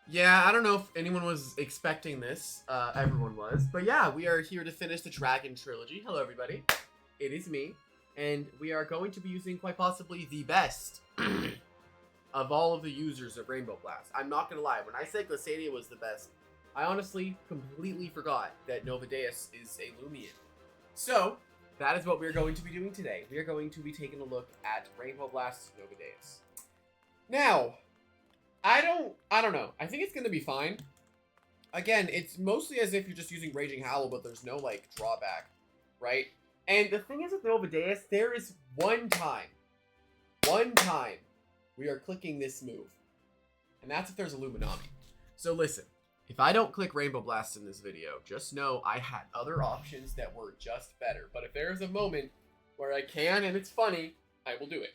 Yeah, I don't know if anyone was expecting this. Everyone was. But yeah, we are here to finish the Dragon Trilogy. Hello, everybody. It is me. And we are going to be using quite possibly the best of all of the users of Rainbow Blast. I'm not going to lie. When I said Glissadia was the best, I honestly completely forgot that Novadeus is a Loomian. So, that is what we're going to be doing today. We are going to be taking a look at Rainbow Blast Novadeus. Now, I don't know. I think it's going to be fine. Again, it's mostly as if you're just using Raging Howl, but there's no, like, drawback, right? And the thing is with Novadeus, there is one time we are clicking this move. And that's if there's a Luminami. So listen, if I don't click Rainbow Blast in this video, just know I had other options that were just better. But if there is a moment where I can and it's funny, I will do it.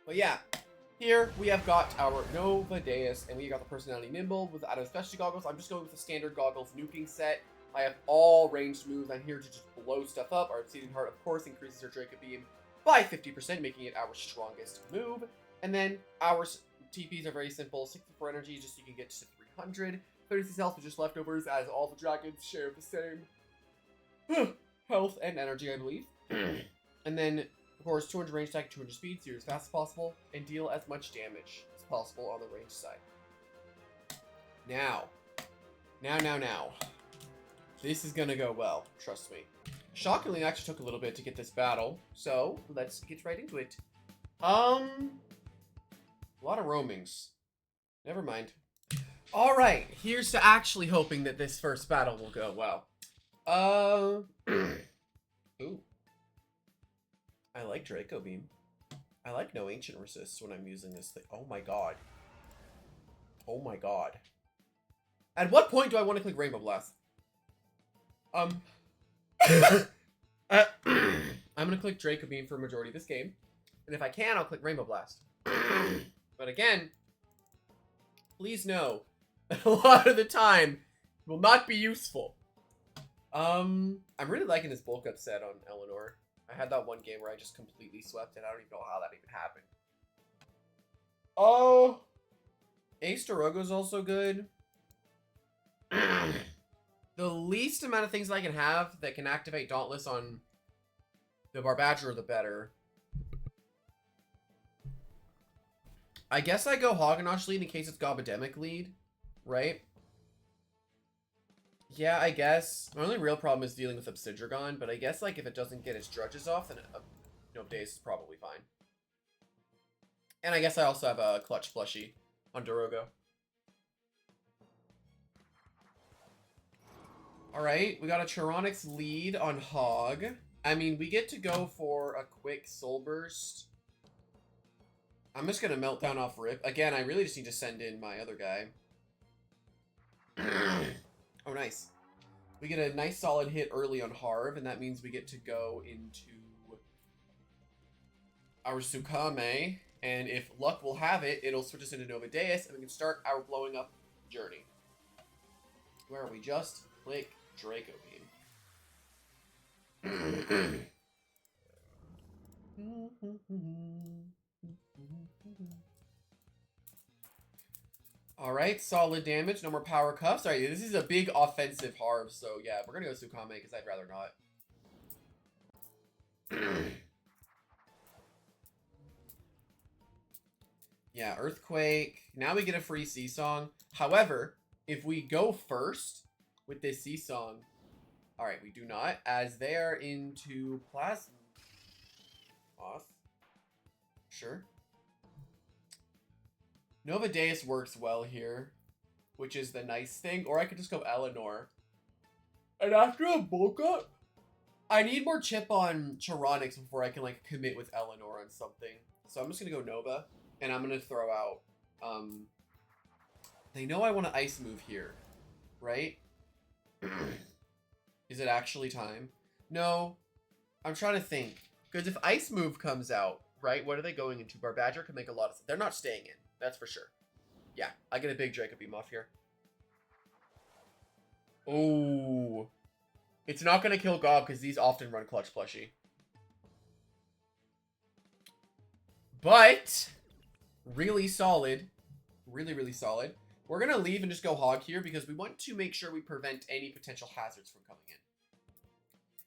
But yeah, here we have got our Novadeus, and we got the Personality Nimble with out of specialty goggles. I'm just going with the standard goggles nuking set. I have all ranged moves. I'm here to just blow stuff up. Our Obsidian Heart, of course, increases our Draco Beam by 50%, making it our strongest move. And then our TPs are very simple. 64 energy, just so you can get to 300. 36 health, which is leftovers, as all the dragons share the same health and energy, I believe. And then, of course, 200 range attack, 200 speed, so you're as fast as possible, and deal as much damage as possible on the range side. Now. This is gonna go well, trust me. Shockingly, it actually took a little bit to get this battle, so let's get right into it. A lot of roamings. Never mind. Alright, here's to actually hoping that this first battle will go well. Ooh. I like Draco Beam. I like no ancient resists when I'm using this thing. Oh my god. Oh my god. At what point do I want to click Rainbow Blast? I'm gonna click Draco Beam for a majority of this game. And if I can, I'll click Rainbow Blast. But again, please know that a lot of the time will not be useful. I'm really liking this bulk up set on Eleanor. I had that one game where I just completely swept it. I don't even know how that even happened. Oh, Ace Dorogo's also good. The least amount of things I can have that can activate Dauntless on the Barbadger, the better. I guess I go Hoganosh lead in case it's Gobademic lead, right? Yeah, I guess. My only real problem is dealing with Obsidian, but I guess like if it doesn't get its drudges off, then Novadeus is probably fine. And I guess I also have a Clutch Plushie on Dorogo. Alright, we got a Charonix lead on Hog. I mean, we get to go for a quick Soul Burst. I'm just going to melt down off Rip. Again, I really just need to send in my other guy. Oh, nice. We get a nice solid hit early on Harv, and that means we get to go into our Tsukame. And if luck will have it, it'll switch us into Novadeus, and we can start our blowing up journey. Where we just click Draco Beam. Alright, solid damage. No more power cuffs. Alright, this is a big offensive Harv, so yeah, we're gonna go Tsukame because I'd rather not. Yeah, Earthquake. Now we get a free Sea Song. However, if we go first with this Sea Song, alright, we do not, as they are into Plasma. Off. Sure. Novadeus works well here, which is the nice thing. Or I could just go Eleanor. And after a bulk up, I need more chip on Charonix before I can like commit with Eleanor on something. So I'm just gonna go Nova, and I'm gonna throw out. They know I want to ice move here, right? Is it actually time? No, I'm trying to think. Because if ice move comes out, right? What are they going into? Barbadger can make a lot of. They're not staying in. That's for sure. Yeah, I get a big Draco Beam off here. Oh. It's not going to kill Gob because these often run Clutch Plushie. But, really solid. Really, really solid. We're going to leave and just go hog here because we want to make sure we prevent any potential hazards from coming in.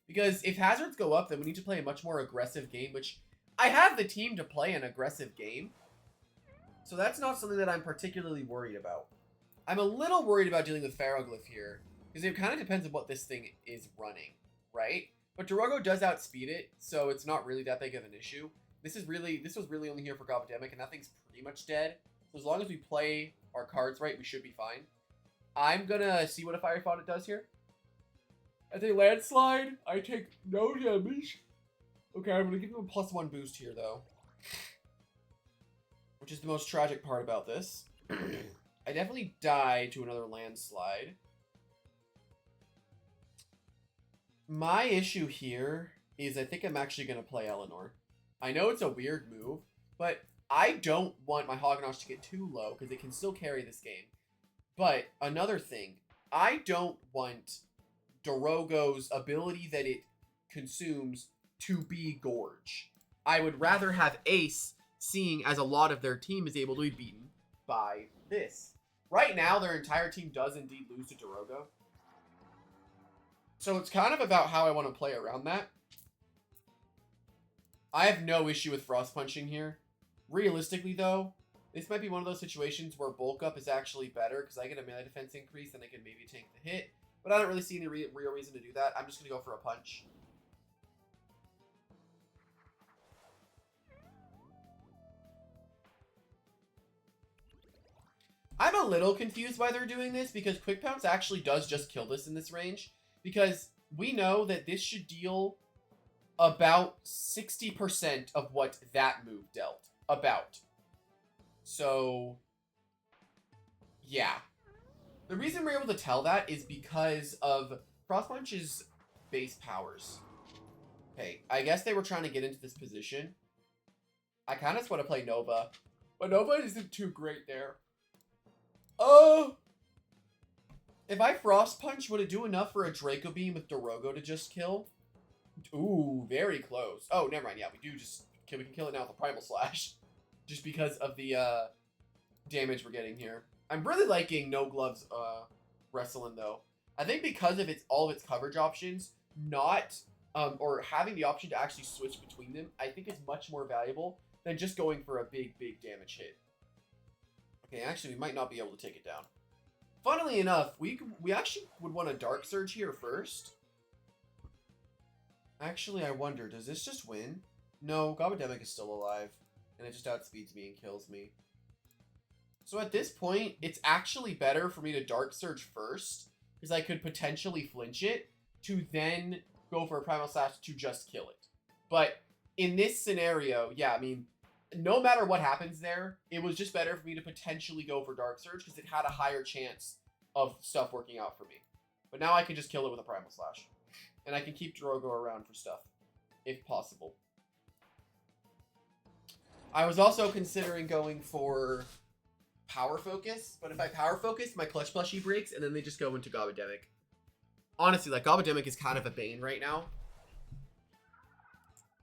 Because if hazards go up, then we need to play a much more aggressive game, which I have the team to play an aggressive game. So that's not something that I'm particularly worried about. I'm a little worried about dealing with Ferroglyph here, because it kind of depends on what this thing is running, right? But Dorogo does outspeed it, so it's not really that big of an issue. This was really only here for Gobademic, and that thing's pretty much dead. So as long as we play our cards right, we should be fine. I'm gonna see what a Fire Faucet does here. As a landslide, I take no damage. Okay, I'm gonna give him a +1 boost here, though. Which is the most tragic part about this. I definitely die to another landslide. My issue here is I think I'm actually gonna play Eleanor. I know it's a weird move, but I don't want my Hognosh to get too low because it can still carry this game. But another thing, I don't want Dorogo's ability that it consumes to be Gorge. I would rather have Ace, seeing as a lot of their team is able to be beaten by this. Right now, their entire team does indeed lose to Dorogo. So it's kind of about how I want to play around that. I have no issue with Frost Punching here. Realistically, though, this might be one of those situations where Bulk Up is actually better because I get a melee defense increase and I can maybe tank the hit. But I don't really see any real reason to do that. I'm just going to go for a punch. I'm a little confused why they're doing this because Quick Pounce actually does just kill this in this range. Because we know that this should deal about 60% of what that move dealt. About. So, yeah. The reason we're able to tell that is because of Frost Punch's base powers. Okay, I guess they were trying to get into this position. I kind of just want to play Nova. But Nova isn't too great there. Oh! If I Frost Punch, would it do enough for a Draco Beam with Dorogo to just kill? Ooh, very close. Oh, never mind. Yeah, we can kill it now with a Primal Slash. Just because of the damage we're getting here. I'm really liking No Gloves Wrestling, though. I think because of all of its coverage options, or having the option to actually switch between them, I think is much more valuable than just going for a big damage hit. Okay, actually, we might not be able to take it down. Funnily enough, we actually would want a Dark Surge here first. Actually, I wonder, does this just win? No, Gobademic is still alive, and it just outspeeds me and kills me. So at this point, it's actually better for me to Dark Surge first, because I could potentially flinch it, to then go for a Primal Slash to just kill it. But in this scenario, yeah, I mean, no matter what happens there, it was just better for me to potentially go for Dark Surge, because it had a higher chance of stuff working out for me. But now I can just kill it with a Primal Slash. And I can keep Dorogo around for stuff, if possible. I was also considering going for Power Focus, but if I Power Focus, my Clutch Plushie breaks, and then they just go into Gobademic. Honestly, like, Gobademic is kind of a bane right now.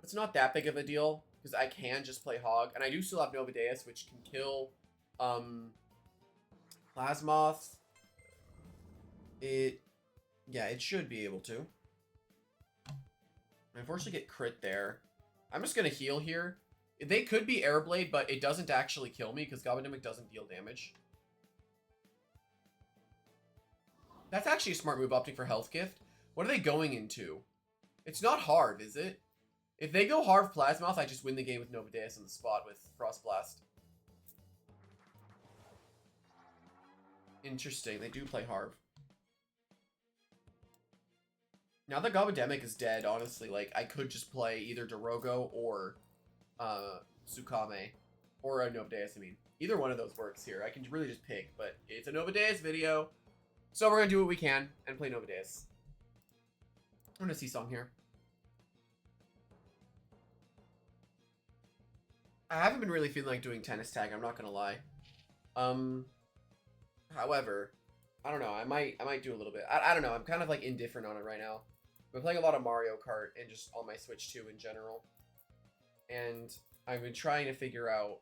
It's not that big of a deal, because I can just play Hog, and I do still have Novadeus, which can kill Plasmoth. Yeah, it should be able to. I unfortunately get crit there. I'm just going to heal here. They could be Airblade, but it doesn't actually kill me because Gobademic doesn't deal damage. That's actually a smart move, opting for Health Gift. What are they going into? It's not Harv, is it? If they go Harv Plasmoth, I just win the game with Novadeus on the spot with Frost Blast. Interesting, they do play Harv. Now that Gobademic is dead, honestly, like, I could just play either Dorogo or Tsukame. Or a Novadeus, I mean. Either one of those works here. I can really just pick, but it's a Novadeus video. So we're going to do what we can and play Novadeus. I'm going to see Song here. I haven't been really feeling like doing tennis tag, I'm not going to lie. However, I don't know, I might do a little bit. I don't know, I'm kind of like indifferent on it right now. I've been playing a lot of Mario Kart and just on my Switch 2 in general. And I've been trying to figure out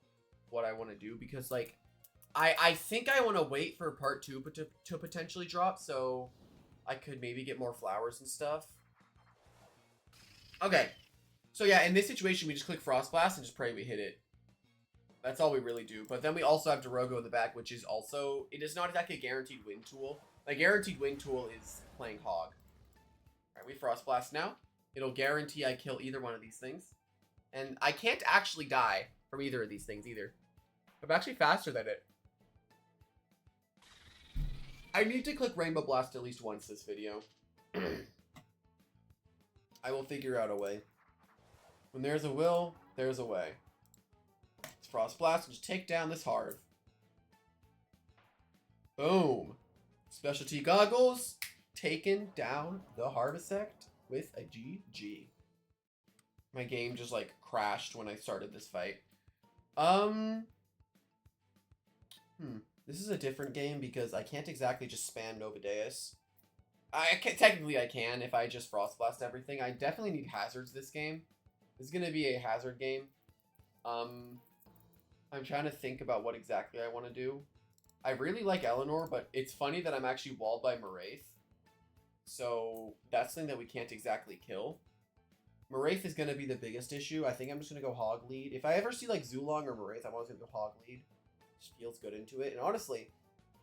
what I want to do because, like, I think I want to wait for part 2 to potentially drop, so I could maybe get more flowers and stuff. Okay. So yeah, in this situation, we just click Frost Blast and just pray we hit it. That's all we really do. But then we also have Dorogo in the back, which is also... It is not exactly a guaranteed win tool. A guaranteed win tool is playing Hog. Alright, we Frost Blast now. It'll guarantee I kill either one of these things. And I can't actually die from either of these things either. I'm actually faster than it. I need to click Rainbow Blast at least once this video. I will figure out a way. When there's a will, there's a way. Let's Frost Blast and just take down this Harv. Boom. Specialty Goggles. Taken down the Harvesect with a GG. My game just like crashed when I started this fight. This is a different game because I can't exactly just spam Novadeauus. Technically I can if I just Frost Blast everything. I definitely need hazards this game. This is going to be a hazard game. I'm trying to think about what exactly I want to do. I really like Eleanor, but it's funny that I'm actually walled by Moraith. So that's something that we can't exactly kill. Moraith is going to be the biggest issue. I think I'm just going to go Hog lead. If I ever see like Zulong or Moraith, I'm always going to go Hog lead. Just feels good into it. And honestly,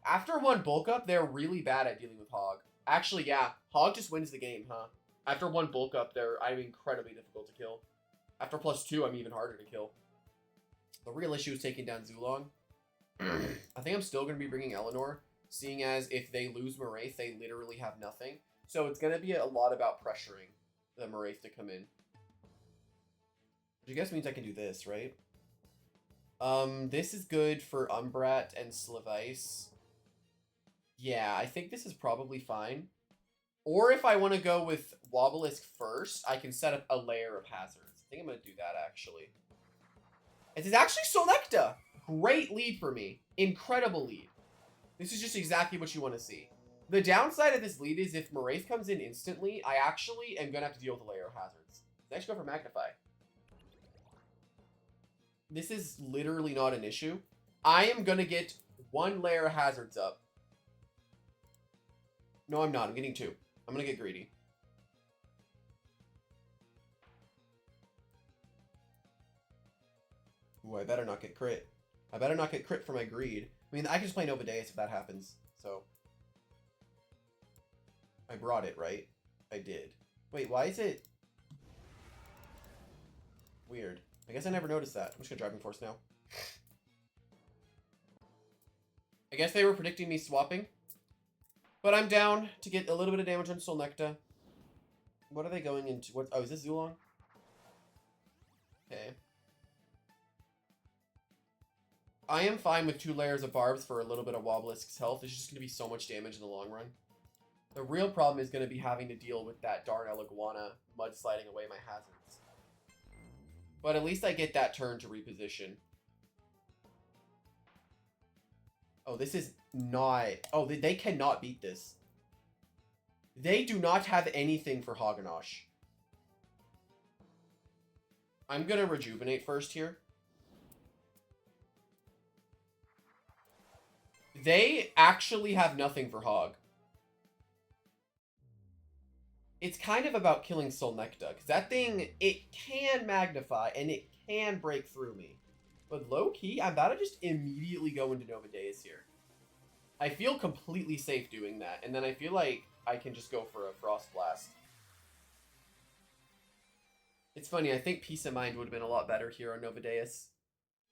after one bulk up, they're really bad at dealing with Hog. Actually, yeah, Hog just wins the game, huh? After one bulk up, I'm incredibly difficult to kill. After +2, I'm even harder to kill. The real issue is taking down Zulong. I think I'm still going to be bringing Eleanor, seeing as if they lose Moraith, they literally have nothing. So it's going to be a lot about pressuring the Moraith to come in. Which I guess means I can do this, right? This is good for Umbrat and Slavice. Yeah, I think this is probably fine. Or if I want to go with Wobelisk first, I can set up a layer of hazards. I think I'm going to do that, actually. It is actually Solekta. Great lead for me. Incredible lead. This is just exactly what you want to see. The downside of this lead is if Moraith comes in instantly, I actually am going to have to deal with a layer of hazards. Let's go for Magnify. This is literally not an issue. I am going to get 1 layer of hazards up. No, I'm not. I'm getting 2. I'm going to get greedy. Ooh, I better not get crit. I better not get crit for my greed. I mean, I can just play Novadeauus if that happens. So, I brought it, right? I did. Wait, why is it weird? I guess I never noticed that. I'm just gonna Driving Force now. I guess they were predicting me swapping. But I'm down to get a little bit of damage on Solnecta. What are they going into? What? Oh, is this Zulong? Okay. I am fine with 2 layers of barbs for a little bit of Wobelisk's health. It's just going to be so much damage in the long run. The real problem is going to be having to deal with that Darnell Iguana mudsliding away my hazards. But at least I get that turn to reposition. Oh, this is not... Oh, they cannot beat this. They do not have anything for Hagganosh. I'm going to rejuvenate first here. They actually have nothing for Hog. It's kind of about killing Solnecta, because that thing, it can magnify, and it can break through me. But low-key, I'm about to just immediately go into Novadeauus here. I feel completely safe doing that, and then I feel like I can just go for a Frost Blast. It's funny, I think Peace of Mind would have been a lot better here on Novadeauus.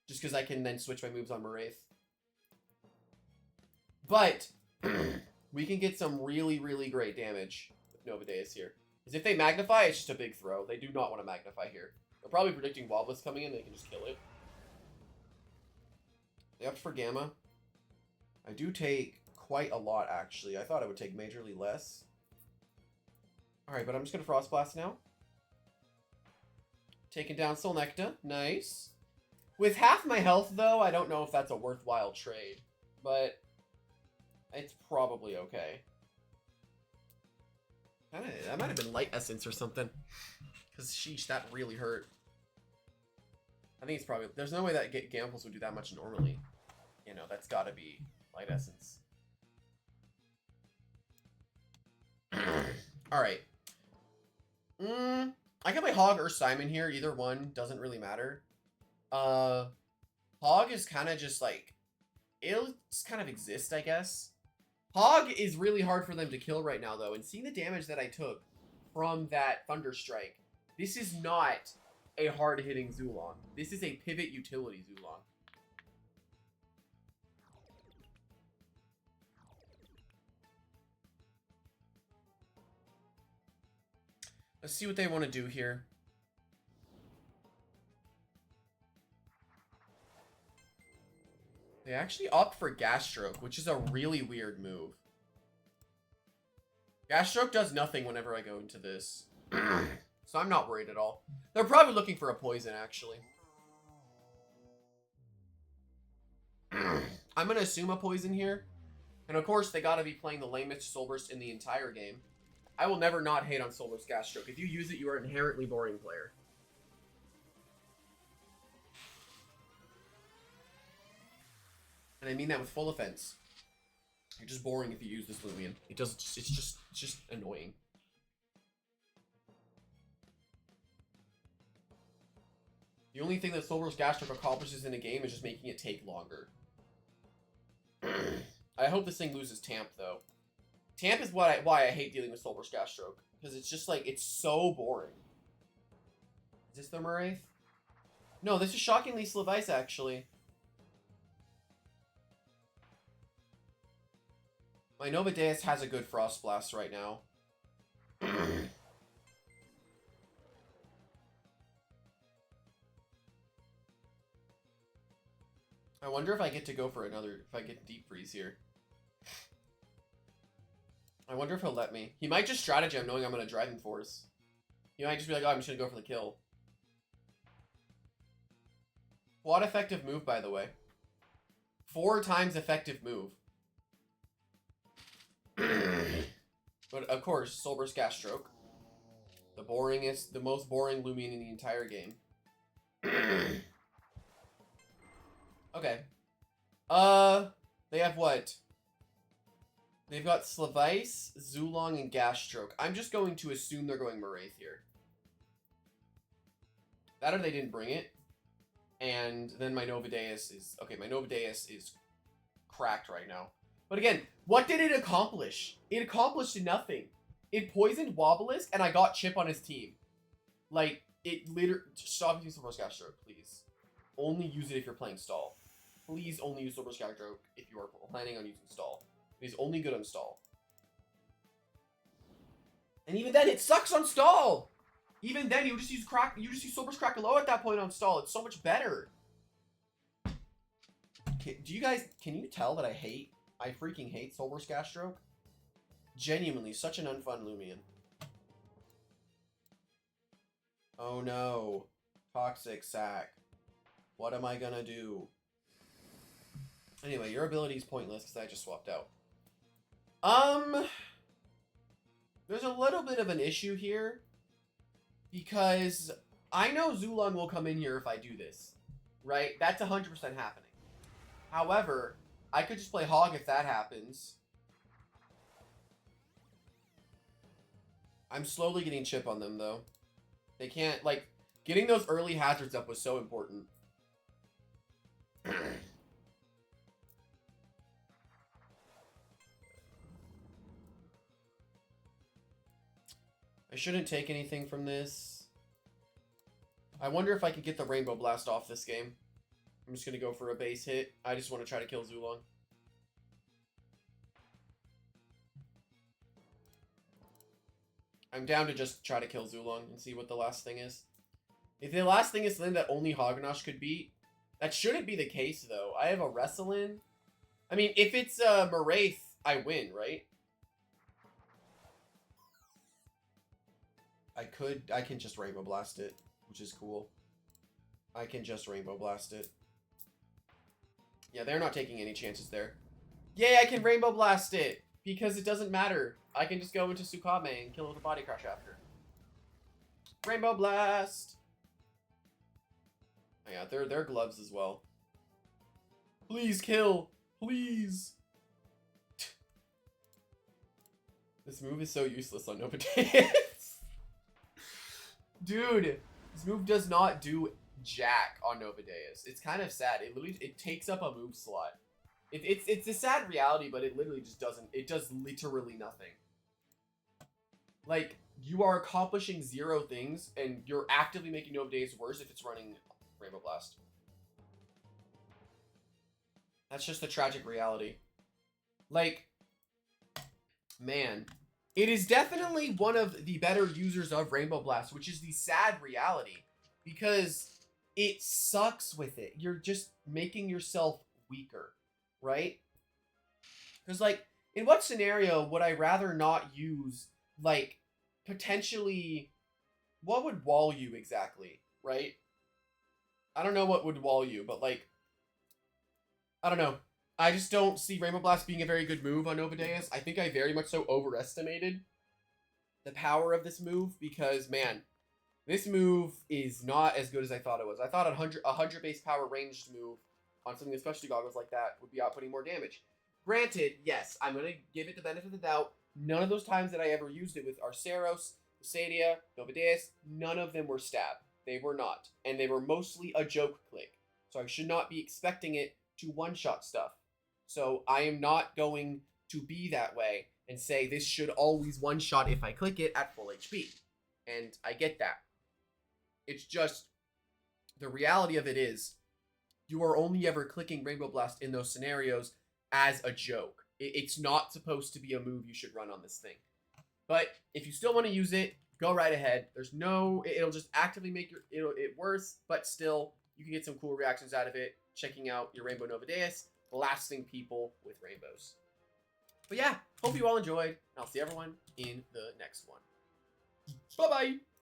Just because I can then switch my moves on Moraith. But we can get some really, really great damage with Novadeauus here. Because if they magnify, it's just a big throw. They do not want to magnify here. They're probably predicting Wobelisk coming in. They can just kill it. They upped for Gamma. I do take quite a lot, actually. I thought I would take majorly less. Alright, but I'm just going to Frost Blast now. Taking down Solnecta. Nice. With half my health, though, I don't know if that's a worthwhile trade. But... it's probably okay. That might have been Light Essence or something. Because, sheesh, that really hurt. I think it's probably... there's no way that Gamples would do that much normally. You know, that's gotta be Light Essence. Alright. I can play Hog or Simon here. Either one doesn't really matter. Hog is kind of just like, it'll just kind of exist, I guess. Hog is really hard for them to kill right now, though. And seeing the damage that I took from that Thunder Strike, this is not a hard-hitting Zulong. This is a pivot utility Zulong. Let's see what they want to do here. They actually opt for Gas Stroke, which is a really weird move. Gas Stroke does nothing whenever I go into this. So I'm not worried at all. They're probably looking for a poison, actually. I'm going to assume a poison here. And of course, they got to be playing the lamest Soul Burst in the entire game. I will never not hate on Soul Burst Gas Stroke. If you use it, you are an inherently boring player. And I mean that with full offense. You're just boring if you use this Loomian. It doesn't. It's just annoying. The only thing that Soul Burst Gas Stroke accomplishes in a game is just making it take longer. I hope this thing loses Tamp though. Tamp is why I hate dealing with Soul Burst Gas Stroke, because it's just like it's so boring. Is this the Maraith? No, this is shockingly Slavice actually. My Novadeus has a good Frost Blast right now. I wonder if I get to go for another, if I get Deep Freeze here. I wonder if he'll let me. He might just stratagem knowing I'm going to Driving Force. He might just be like, oh, I'm just going to go for the kill. Quad effective move, by the way. 4 times effective move. But of course, Soul Burst Gas Stroke. The most boring Loomian in the entire game. Okay. They have what? They've got Slavice, Zulong, and Gas Stroke. I'm just going to assume they're going Maraith here. That or they didn't bring it. And then my Novadeus is... Okay, my Novadeus is cracked right now. But again, what did it accomplish? It accomplished nothing. It poisoned Wobelisk, and I got Chip on his team. Like, it literally... Stop using Soul Burst Gas Stroke, please. Only use it if you're playing stall. Please only use Soul Burst Gas Stroke if you are planning on using stall. It is only good on stall. And even then, it sucks on stall! Even then, you just use Soul Burst Crackalow at that point on stall. It's so much better. Do you guys... Can you tell that I freaking hate Soul Burst Gas Stroke? Genuinely, such an unfun Loomian. Oh no. Toxic Sack. What am I gonna do? Anyway, your ability is pointless because I just swapped out. There's a little bit of an issue here. Because I know Zulong will come in here if I do this. Right? That's 100% happening. However, I could just play Hog if that happens. I'm slowly getting Chip on them, though. They can't, like, getting those early hazards up was so important. I shouldn't take anything from this. I wonder if I could get the Rainbow Blast off this game. I'm just going to go for a base hit. I just want to try to kill Zulong. I'm down to just try to kill Zulong and see what the last thing is. If the last thing is something that only Hognosh could beat, that shouldn't be the case, though. I have a Wrestlin. I mean, if it's Maraith, I win, right? I can just Rainbow Blast it, which is cool. I can just Rainbow Blast it. Yeah, they're not taking any chances there. Yay, I can Rainbow Blast it! Because it doesn't matter. I can just go into Tsukame and kill it with a Body Crush after. Rainbow Blast! Oh, yeah, they're gloves as well. Please kill. Please. This move is so useless on Novadeus. Dude, this move does not do jack on Novadeus. It's kind of sad. It literally takes up a move slot. It's a sad reality, but it literally just doesn't. It does literally nothing. Like, you are accomplishing 0 things, and you're actively making Novadeus worse if it's running Rainbow Blast. That's just the tragic reality. Like, man, it is definitely one of the better users of Rainbow Blast, which is the sad reality, because it sucks with it. You're just making yourself weaker, right? Because, like, in what scenario would I rather not use, like, potentially, what would wall you exactly, right? I don't know what would wall you, but, like, I don't know. I just don't see Rainbow Blast being a very good move on Novadeus. I think I very much so overestimated the power of this move because, man, this move is not as good as I thought it was. I thought a 100 base power ranged move on something with specialty goggles like that would be outputting more damage. Granted, yes, I'm going to give it the benefit of the doubt. None of those times that I ever used it with Arceros, Lucadia, Novadeus, none of them were stab. They were not. And they were mostly a joke click. So I should not be expecting it to one-shot stuff. So I am not going to be that way and say this should always one-shot if I click it at full HP. And I get that. It's just, the reality of it is, you are only ever clicking Rainbow Blast in those scenarios as a joke. It's not supposed to be a move you should run on this thing. But if you still want to use it, go right ahead. There's no, it'll just actively make it worse, but still, you can get some cool reactions out of it, checking out your Rainbow Novadeus, blasting people with rainbows. But yeah, hope you all enjoyed, and I'll see everyone in the next one. Bye-bye!